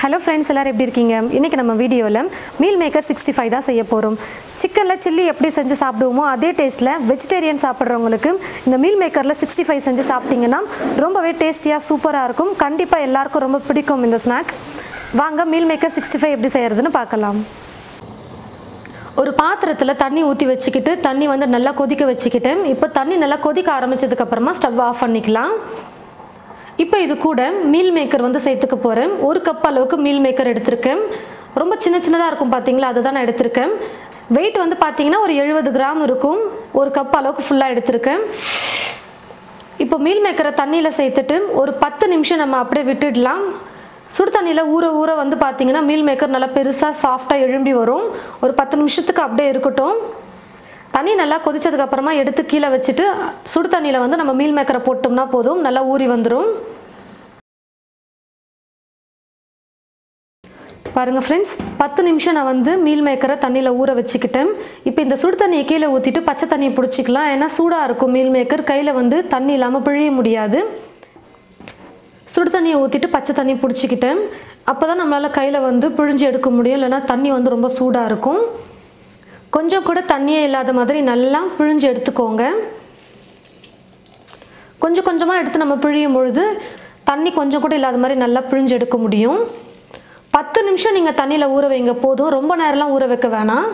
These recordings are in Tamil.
Hello friends, எல்லாரும் எப்படி இருக்கீங்க? இன்னைக்கு நம்ம வீடியோல மீல் மேக்கர் 65 தான் செய்ய போறோம். சிக்கன்ல chilli எப்படி செஞ்சு சாப்பிடுவோமோ அதே டேஸ்ட்ல வெஜிடேரியன் சாப்பிடுறவங்களுக்கு இந்த மீல் மேக்கர்ல 65 செஞ்சு சாப்பிட்டீங்கன்னா ரொம்பவே டேஸ்டியா சூப்பரா இருக்கும். கண்டிப்பா எல்லாருக்கும் ரொம்ப பிடிக்கும் இந்த ஸ்நாக். வாங்க மீல் மேக்கர் 65 எப்படி செய்யறதுன்னு பார்க்கலாம். ஒரு பாத்திரத்துல தண்ணி ஊத்தி வச்சிக்கிட்டு தண்ணி வந்து நல்லா கொதிக்க வச்சிக்கிட்டேன். இப்போ தண்ணி நல்லா கொதிக்க ஆரம்பிச்சதுக்கு அப்புறமா ஸ்டவ் ஆஃப் பண்ணிக்கலாம். இப்போ இது கூட மீல் மேக்கர் வந்து சேர்த்துக்க போறேன். 1 கப் அளவுக்கு மீல் மேக்கர் எடுத்துர்க்கேன். ரொம்ப சின்னதா இருக்கும் பாத்தீங்களா, அதுதான் நான் எடுத்துர்க்கேன். weight வந்து பாத்தீங்கன்னா ஒரு 70 கிராம் இருக்கும். 1 கப் அளவுக்கு ஃபுல்லா எடுத்துர்க்கேன். இப்போ மீல் மேக்கரை தண்ணியில சேர்த்துட்டு ஒரு 10 நிமிஷம் நம்ம அப்படியே விட்டுடலாம். சுடு தண்ணியில ஊற வந்து பாத்தீங்கன்னா மீல் மேக்கர் நல்லா பெருசா சாஃப்ட்டா எழும்பி வரும். ஒரு 10 நிமிஷத்துக்கு அப்படியே இருக்கட்டும். தண்ணி நல்லா கொதிச்சதுக்கு அப்புறமா எடுத்து கீழ வச்சிட்டு சுடு தண்ணியில வந்து நம்ம மீல் மேக்கரை போட்டோம்னா போதும், நல்லா ஊறி வந்துரும். பாருங்க फ्रेंड्स, 10 நிமிஷம் நான் வந்து மீல் மேக்கரை தண்ணியில ஊற வச்சிக்கிட்டேன். இப்போ இந்த சுடு தண்ணியை கீழ ஊத்திட்டு பச்சை தண்ணியை புடிச்சிக்கலாம். ஏன்னா சூடா இருக்கும் மீல் மேக்கர், கையில வந்து தண்ணி இல்லாம பிழிய முடியாது. சுடு தண்ணியை ஊத்திட்டு பச்சை தண்ணி புடிச்சிக்கிட்டேன். அப்பதான் நம்மளால கையில வந்து பிழிஞ்சு எடுக்க முடியும், இல்லனா தண்ணி வந்து ரொம்ப சூடா இருக்கும். கொஞ்சம் கூட தண்ணியே இல்லாத மாதிரி நல்லா பிழிஞ்சு எடுத்துக்கோங்க. கொஞ்சம் கொஞ்சமா எடுத்து நம்ம பிழியும் பொழுது தண்ணி கொஞ்சம் கூட இல்லாத மாதிரி நல்லா பிழிஞ்சு எடுக்க முடியும். 10 நிமிஷம் நீங்க தண்ணியில ஊற வைங்க போதும், ரொம்ப நேரம்லாம் ஊற வைக்க வேணாம்.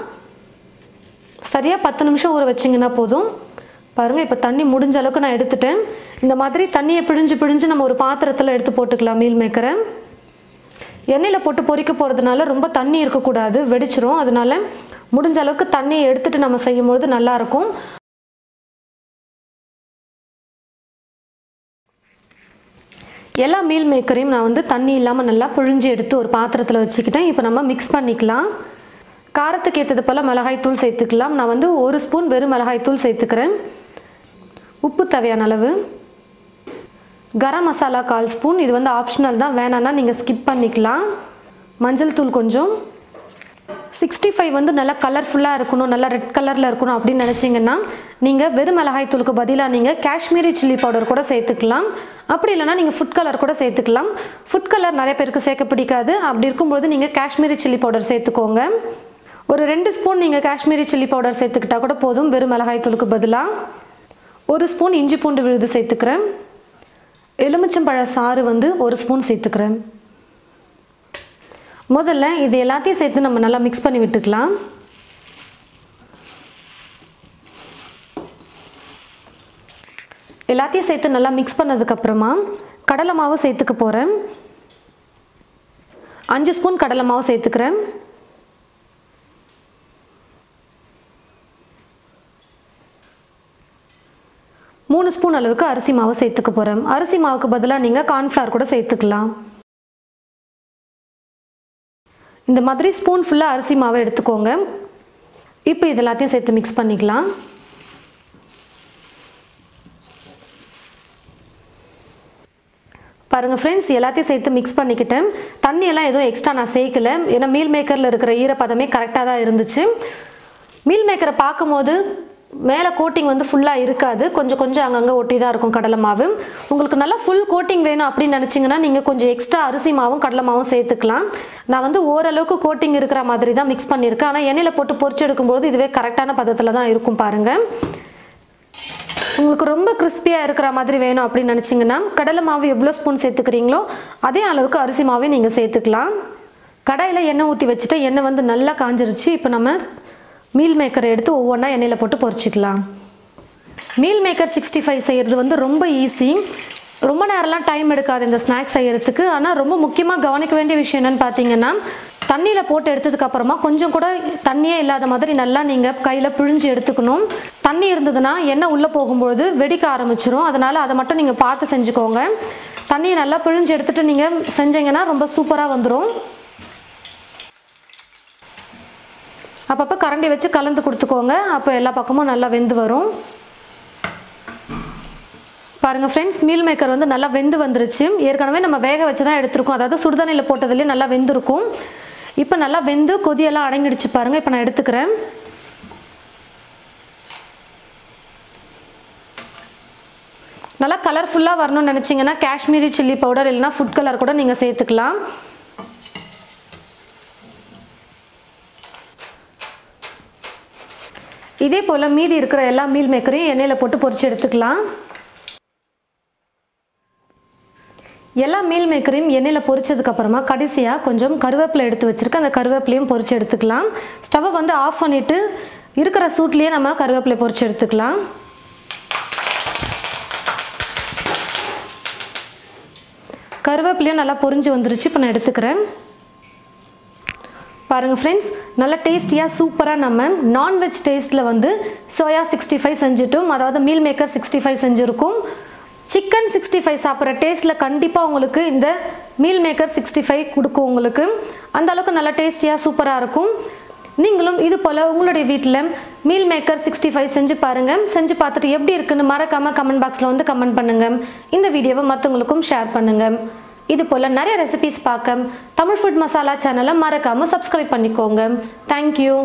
சரியா 10 நிமிஷம் ஊற வச்சிங்கன்னா போதும். பாருங்க, இப்போ தண்ணி முடிஞ்ச அளவுக்கு நான் எடுத்துட்டேன். இந்த மாதிரி தண்ணியை பிழிஞ்சு நம்ம ஒரு பாத்திரத்துல எடுத்து போட்டுக்கலாம் மீல் மேக்கரை. எண்ணெயில போட்டு பொரிக்க போறதுனால ரொம்ப தண்ணி இருக்க கூடாது, வெடிச்சிரும். அதனால முடிஞ்ச அளவுக்கு தண்ணியை எடுத்துட்டு நம்ம செய்யும்போது நல்லா இருக்கும். எல்லா மீல் மேக்கரையும் நான் வந்து தண்ணி இல்லாம நல்லா பிழிஞ்சு எடுத்து ஒரு பாத்திரத்துல வச்சுக்கிட்டேன். இப்போ நம்ம மிக்ஸ் பண்ணிக்கலாம். காரத்துக்கு ஏற்றது போல மிளகாய் தூள் சேர்த்துக்கலாம். நான் வந்து 1 ஸ்பூன் வெறும் மிளகாய் தூள் சேர்த்துக்கிறேன். உப்பு தேவையான அளவு, கரம் மசாலா 1/4 ஸ்பூன், இது வந்து ஆப்ஷனல் தான், வேணான்னா நீங்க ஸ்கிப் பண்ணிக்கலாம். மஞ்சள் தூள் கொஞ்சம். 65 வந்து நல்லா கலர்ஃபுல்லா இருக்கணும், நல்லா ரெட் கலர்ல இருக்கணும் அப்படின்னு நினைச்சீங்கன்னா நீங்க வெறும் மிளகாய் தூளுக்கு பதிலா நீங்க காஷ்மீரி சில்லி பவுடர் கூட சேர்த்துக்கலாம். அப்படி இல்லைன்னா நீங்க ஃபுட் கலர் கூட சேர்த்துக்கலாம். ஃபுட் கலர் நிறைய பேருக்கு சேர்க்க பிடிக்காது. அப்படி இருக்கும்போது நீங்க காஷ்மீரி சில்லி பவுடர் சேர்த்துக்கோங்க. ஒரு 2 ஸ்பூன் நீங்க காஷ்மீரி சில்லி பவுடர் சேர்த்துக்கிட்டா கூட போதும் வெறும் மிளகாய் தூளுக்கு பதிலா. 1 ஸ்பூன் இஞ்சி பூண்டு விழுது சேர்த்துக்கிறேன். எலுமிச்சம்பழ சாறு வந்து 1 ஸ்பூன் சேர்த்துக்கிறேன். முதல்ல இது எல்லாத்தையும் சேர்த்து நம்ம நல்லா மிக்ஸ் பண்ணி விட்டுக்கலாம். எல்லாத்தையும் சேர்த்து நல்லா மிக்ஸ் பண்ணதுக்கு அப்புறமா கடலை மாவு சேர்த்துக்க போறேன். 5 ஸ்பூன் கடலை மாவு சேர்த்துக்கிறேன். மூணு ஸ்பூன் அளவுக்கு அரிசி மாவு சேர்த்துக்க போறேன். அரிசி மாவுக்கு பதிலாக நீங்க கார்ன்ஃப்ளவர் கூட சேர்த்துக்கலாம். இந்த மாதிரி ஸ்பூன் ஃபுல்லா அரிசி மாவை எடுத்துக்கோங்க. இப்போ இது எல்லாத்தையும் சேர்த்து மிக்ஸ் பண்ணிக்கலாம். பாருங்க ஃப்ரெண்ட்ஸ், எல்லாத்தையும் சேர்த்து மிக்ஸ் பண்ணிக்கிட்டேன். தண்ணி எல்லாம் எதுவும் எக்ஸ்ட்ரா நான் சேர்க்கல, ஏன்னா மீல் மேக்கர்ல இருக்கிற ஈரப்பதமே கரெக்டாக தான் இருந்துச்சு. மீல் மேக்கரை பார்க்கும்போது மேலே கோட்டிங் வந்து ஃபுல்லாக இருக்காது, கொஞ்சம் அங்கங்கே ஒட்டி தான் இருக்கும் கடலை மாவு. உங்களுக்கு நல்லா ஃபுல் கோட்டிங் வேணும் அப்படின்னு நினச்சிங்கன்னா நீங்கள் கொஞ்சம் எக்ஸ்ட்ரா அரிசி மாவும் கடலை மாவும் சேர்த்துக்கலாம். நான் வந்து ஓரளவுக்கு கோட்டிங் இருக்கிற மாதிரி தான் மிக்ஸ் பண்ணியிருக்கேன். ஆனால் எண்ணெயில் போட்டு பொரிச்சு எடுக்கும்போது இதுவே கரெக்டான பதத்தில் தான் இருக்கும். பாருங்கள், உங்களுக்கு ரொம்ப கிறிஸ்பியாக இருக்கிற மாதிரி வேணும் அப்படின்னு நினச்சிங்கன்னா கடலை மாவு எவ்வளோ ஸ்பூன் சேர்த்துக்கிறீங்களோ அதே அளவுக்கு அரிசி மாவே நீங்கள் சேர்த்துக்கலாம். கடாயில் எண்ணெய் ஊற்றி வச்சுட்டு எண்ணெய் வந்து நல்லா காஞ்சிருச்சு. இப்போ நம்ம மீல் மேக்கரை எடுத்து ஒவ்வொன்றா எண்ணெயில் போட்டு பொரிச்சிக்கலாம். மீல் மேக்கர் 65 செய்கிறது வந்து ரொம்ப ஈஸி, ரொம்ப நேரம்லாம் டைம் எடுக்காது இந்த ஸ்நாக்ஸ் செய்கிறதுக்கு. ஆனால் ரொம்ப முக்கியமாக கவனிக்க வேண்டிய விஷயம் என்னென்னு பார்த்தீங்கன்னா, தண்ணியில் போட்டு எடுத்ததுக்கு அப்புறமா கொஞ்சம் கூட தண்ணியே இல்லாத மாதிரி நல்லா நீங்கள் கையில் பிழிஞ்சு எடுத்துக்கணும். தண்ணி இருந்ததுன்னா எண்ணெய் உள்ளே போகும்பொழுது வெடிக்க ஆரம்பிச்சிடும். அதனால் அதை மட்டும் நீங்கள் பார்த்து செஞ்சுக்கோங்க. தண்ணியை நல்லா பிழிஞ்சு எடுத்துகிட்டு நீங்கள் செஞ்சீங்கன்னா ரொம்ப சூப்பராக வந்துடும். அப்பப்போ கரண்டி வச்சு கலந்து கொடுத்துக்கோங்க, அப்போ எல்லா பக்கமும் நல்லா வெந்து வரும். பாருங்கள் ஃப்ரெண்ட்ஸ், மீல் மேக்கர் வந்து நல்லா வெந்து வந்துருச்சு. ஏற்கனவே நம்ம வேக வச்சு தான் எடுத்துருக்கோம், அதாவது சுடுதண்ணியில் போட்டதுலேயே நல்லா வெந்திருக்கும். இப்போ நல்லா வெந்து கொதியெல்லாம் அடங்கிடுச்சு பாருங்கள். இப்போ நான் எடுத்துக்கிறேன். நல்லா கலர்ஃபுல்லாக வரணும்னு நினச்சிங்கன்னா காஷ்மீரி சில்லி பவுடர் இல்லைனா ஃபுட் கலர் கூட நீங்கள் சேர்த்துக்கலாம். இதே போல் மீதி இருக்கிற எல்லா மீல் மேக்கரையும் எண்ணெயில் போட்டு பொரிச்சு எடுத்துக்கலாம். எல்லா மீல் மேக்கரையும் எண்ணெயில் பொரிச்சதுக்கப்புறமா கடைசியாக கொஞ்சம் கருவேப்பிலை எடுத்து வச்சுருக்கேன். அந்த கருவேப்பிலையும் பொரிச்சு எடுத்துக்கலாம். ஸ்டவ்வை வந்து ஆஃப் பண்ணிவிட்டு இருக்கிற சூட்லேயே நம்ம கருவேப்பிலை பொரிச்சு எடுத்துக்கலாம். கருவேப்பிலையும் நல்லா பொரிஞ்சு வந்துருச்சு. இப்போ நான் எடுத்துக்கிறேன். பாருங்கள் ஃப்ரெண்ட்ஸ், நல்லா டேஸ்டியாக சூப்பராக நம்ம நான்வெஜ் டேஸ்ட்டில் வந்து சோயா 65 செஞ்சுட்டோம். அதாவது மீல் மேக்கர் 65 செஞ்சுருக்கோம். சிக்கன் 65 சாப்பிட்ற டேஸ்ட்டில் கண்டிப்பாக உங்களுக்கு இந்த மீல் மேக்கர் 65 கொடுக்கும். உங்களுக்கு அந்த அளவுக்கு நல்லா டேஸ்டியாக சூப்பராக இருக்கும். நீங்களும் இது போல் உங்களுடைய வீட்டில் மீல் மேக்கர் 65 செஞ்சு பாருங்கள். செஞ்சு பார்த்துட்டு எப்படி இருக்குன்னு மறக்காமல் கமெண்ட் பாக்ஸில் வந்து கமெண்ட் பண்ணுங்கள். இந்த வீடியோவை மற்றவங்களுக்கும் ஷேர் பண்ணுங்கள். இது போல் நிறைய ரெசிபிஸ் பார்க்க தமிழ் ஃபுட் மசாலா சேனலை மறக்காமல் சப்ஸ்கிரைப் பண்ணிக்கோங்க. தேங்க்யூ.